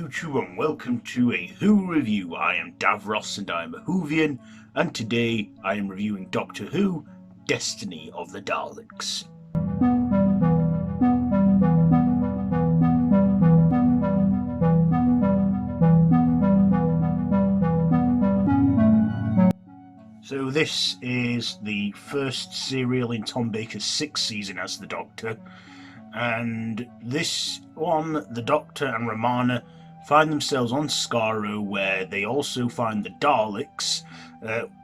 YouTube and welcome to a Who review. I am Davros and I am a Whovian, and today I am reviewing Doctor Who, Destiny of the Daleks. So this is the first serial in Tom Baker's sixth season as the Doctor, and this one, the Doctor and Romana find themselves on Skaro, where they also find the Daleks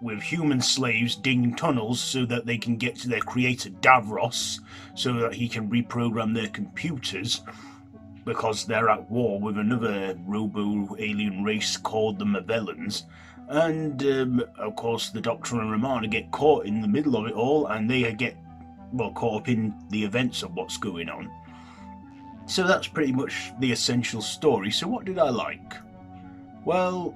with human slaves digging tunnels so that they can get to their creator Davros, so that he can reprogram their computers, because they're at war with another robo-alien race called the Mavellans. And of course the Doctor and Romana get caught in the middle of it all, and they get caught up in the events of what's going on. So that's pretty much the essential story. So what did I like? Well,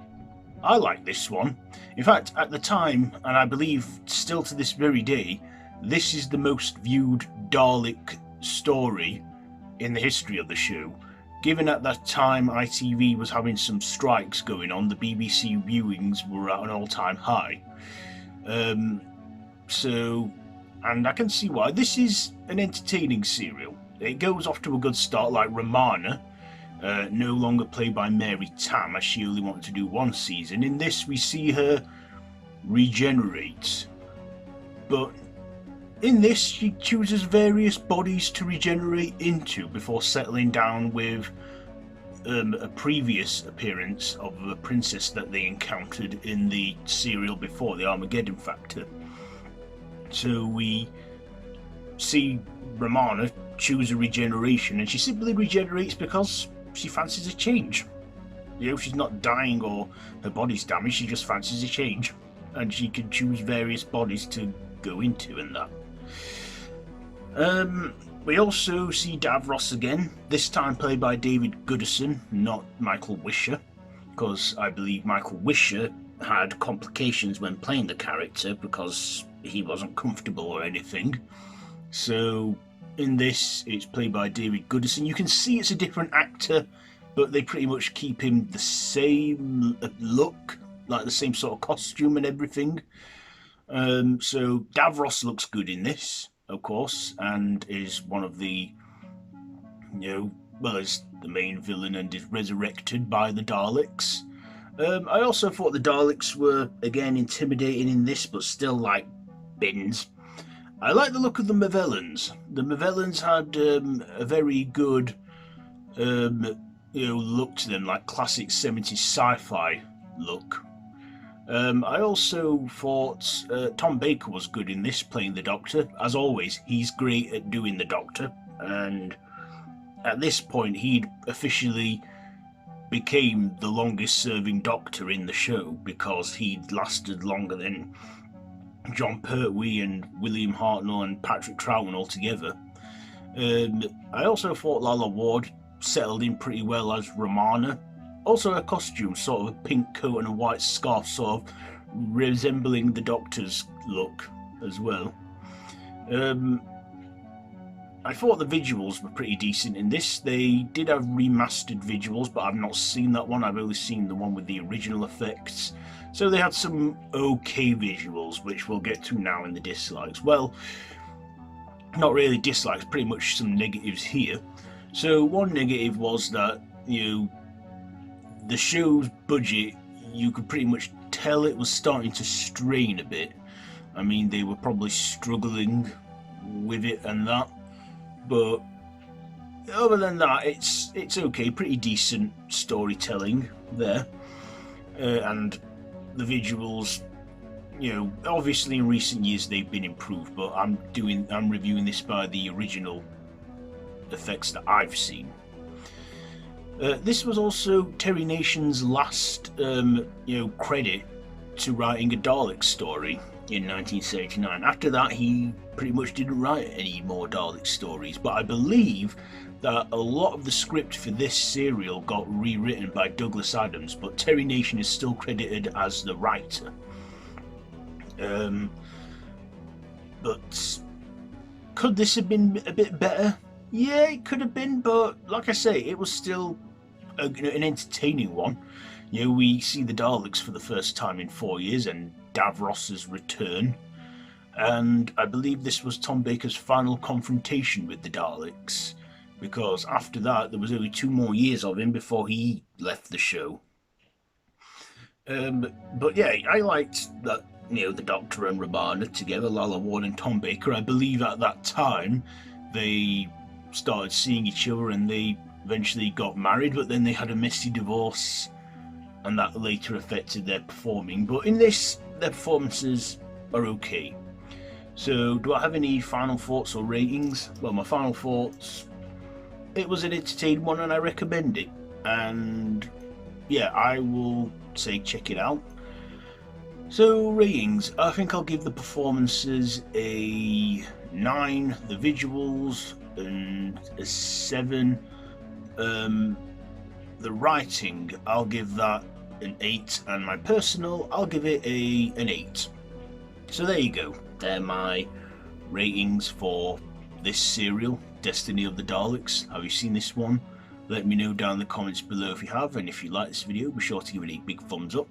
I like this one. In fact, at the time, and I believe still to this very day, this is the most viewed Dalek story in the history of the show. Given at that time ITV was having some strikes going on, the BBC viewings were at an all-time high. And I can see why. This is an entertaining serial. It goes off to a good start, like Romana, no longer played by Mary Tam, as she only wanted to do one season. In this, we see her regenerate. But in this, she chooses various bodies to regenerate into before settling down with a previous appearance of a princess that they encountered in the serial before, the Armageddon Factor. So we see Romana choose a regeneration, and she simply regenerates because she fancies a change. You know, she's not dying or her body's damaged, she just fancies a change. And she can choose various bodies to go into and that. We also see Davros again, this time played by David Gooderson, not Michael Wisher, because I believe Michael Wisher had complications when playing the character because he wasn't comfortable or anything. So in this, it's played by David Gooderson. You can see it's a different actor, but they pretty much keep him the same look, like the same sort of costume and everything. So Davros looks good in this, of course, and is one of the, is the main villain and is resurrected by the Daleks. I also thought the Daleks were, again, intimidating in this, but still like bins. I like the look of the Mavellans. The Mavellans had a very good look to them, like classic 70s sci-fi look. I also thought Tom Baker was good in this, playing the Doctor. As always, he's great at doing the Doctor, and at this point he'd officially became the longest serving Doctor in the show, because he'd lasted longer than John Pertwee and William Hartnell and Patrick Troughton altogether. I also thought Lalla Ward settled in pretty well as Romana. Also her costume, sort of a pink coat and a white scarf, sort of resembling the Doctor's look as well. I thought the visuals were pretty decent in this. They did have remastered visuals, but I've not seen that one. I've only seen the one with the original effects. So they had some okay visuals, which we'll get to now in the dislikes. Well, not really dislikes, pretty much some negatives here. So one negative was that, the show's budget, you could pretty much tell it was starting to strain a bit. I mean, they were probably struggling with it and that. But other than that, it's okay, pretty decent storytelling there. And the visuals, obviously in recent years they've been improved, but I'm reviewing this by the original effects that I've seen. This was also Terry Nation's last credit to writing a Dalek story in 1979. After that, he pretty much didn't write any more Dalek stories, but I believe that a lot of the script for this serial got rewritten by Douglas Adams, but Terry Nation is still credited as the writer. But Could this have been a bit better? Yeah, it could have been, but like I say, it was still an entertaining one. You know, we see the Daleks for the first time in 4 years, and Davros's return. And I believe this was Tom Baker's final confrontation with the Daleks, because after that there was only 2 more years of him before he left the show. But yeah, I liked that, the Doctor and Romana together, Lalla Ward and Tom Baker. I believe at that time they started seeing each other and they eventually got married, but then they had a messy divorce and that later affected their performing. But in this, their performances are okay. So, do I have any final thoughts or ratings? Well, my final thoughts: it was an entertaining one and I recommend it. And yeah, I will say check it out. So, ratings: I think I'll give the performances a 9, the visuals, and a 7. The writing, I'll give that an 8, and my personal, I'll give it an 8. So there you go. They're my ratings for this serial, Destiny of the Daleks. Have you seen this one? Let me know down in the comments below if you have, and if you like this video, be sure to give it a big thumbs up,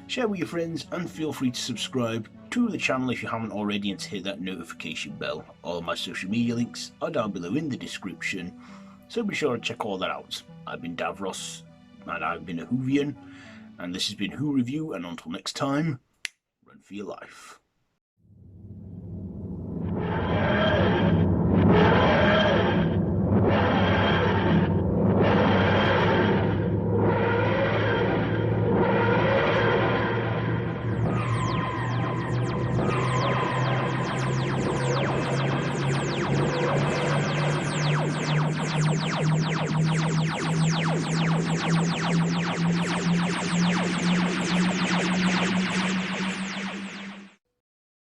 share with your friends, and feel free to subscribe to the channel if you haven't already, and to hit that notification bell. All of my social media links are down below in the description, so be sure to check all that out. I've been Davros, and I've been a Whovian, and this has been Who Review, and until next time, run for your life.